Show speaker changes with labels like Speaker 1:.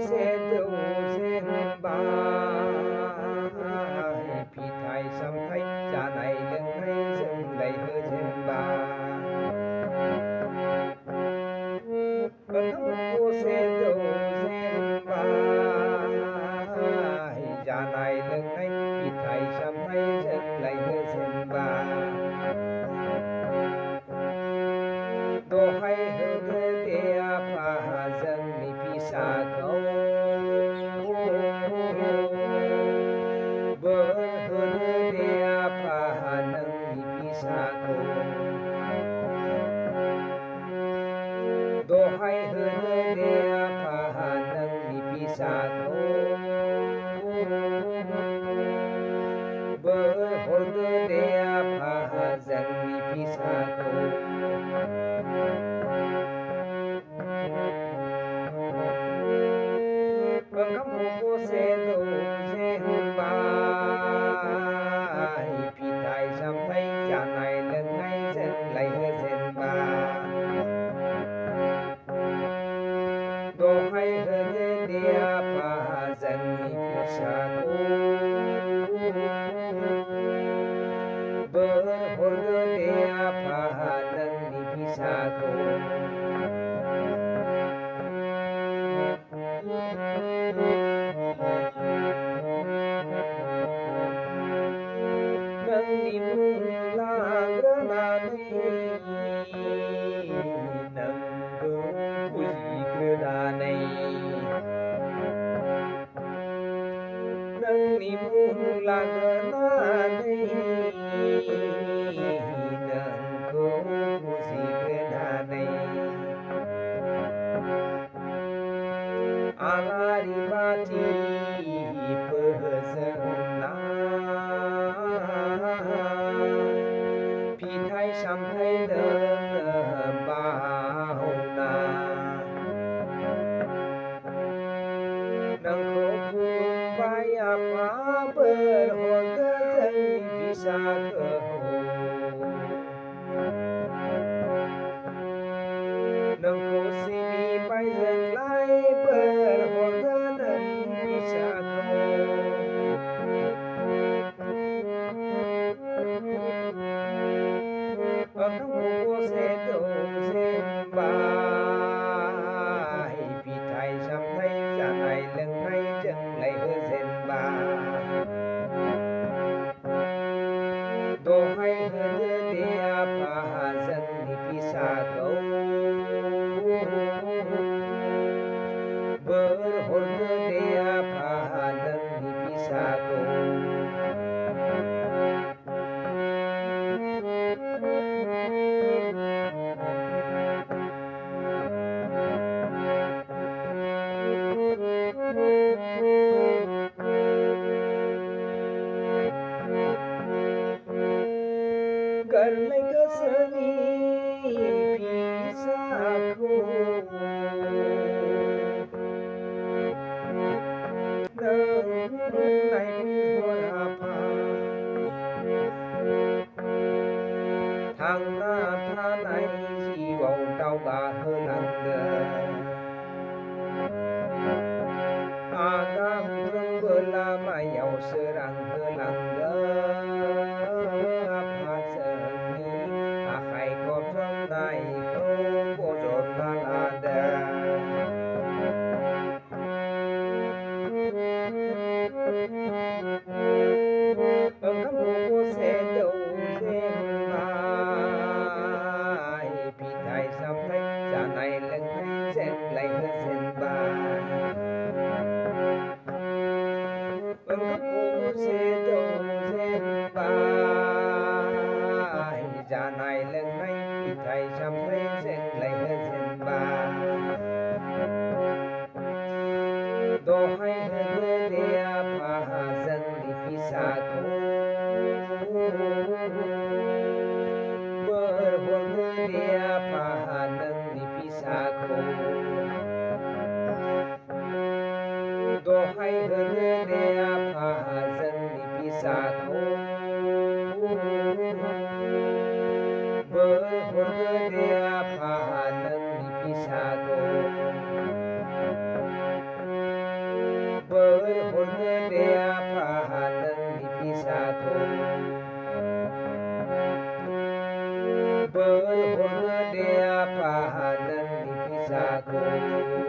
Speaker 1: sẽ đâu dên ba phi thai xăm thay cha này lưng hay dừng lấy hư dên ba cô sẽ đâu dên ba cha này lưng hay phi thai xăm thay dừng lấy hư dên ba đồ hay hư tia pa dâng ni pi sa câu bơ hư tia pa nâng ni pi sa câu đồ hay hư tia pa nâng ni pi sa câu bơ hư tia pa dâng ni pi sa câu cô sẽ đâu dên ba phi thai xăm thay cha này lần này dừng lấy hơi dên ba đồ hay hơn địa pa dần ni pi sa cô bơ hồn địa pa nâng ni pi sa cô nâng ni mung la grana này nâng cơ puji grana này nâng ni mung la grana này nâng cơ puji grana này alari mati pehzengna phi thai xăm thay đơn bao na nâng khổ buông vai apa berhôn dân phi sa cơ hồ nâng khổ si bi bay dần lại berhôn dân phi sa cơ cô sẽ đâu dên ba phi thai xăm thay cha này lưng này chân lấy hư dên ba đồ hay hư địa pa dần ni pi sa câu bơ hồn địa pa nâng ni pi sa câu gần lấy cơ sở ni pi sa cô nâng này pin hoa pa thằng na tha này chỉ vòng đau bà hơn ăn agam thương bơ la mà giàu sơ rằng hơn ăn này không có giọt la la đà các cô sẽ đâu dên ba phi thai xăm thay cha này lần này dên lấy hơi dên ba các cô sẽ đâu dên ba cha này lần này phi thai xăm thay dên lấy hơi dên ba đồ hay hơn địa pa dần ni pi sa cô bơ hồn địa pa nâng ni pi sa cô đồ hay hơn địa pa dần ni pi sa cô bơ hồn địa pa nâng ni pi sa cô dea pahaleng dipisahkeun berhorna dea pahaleng dipisahkeun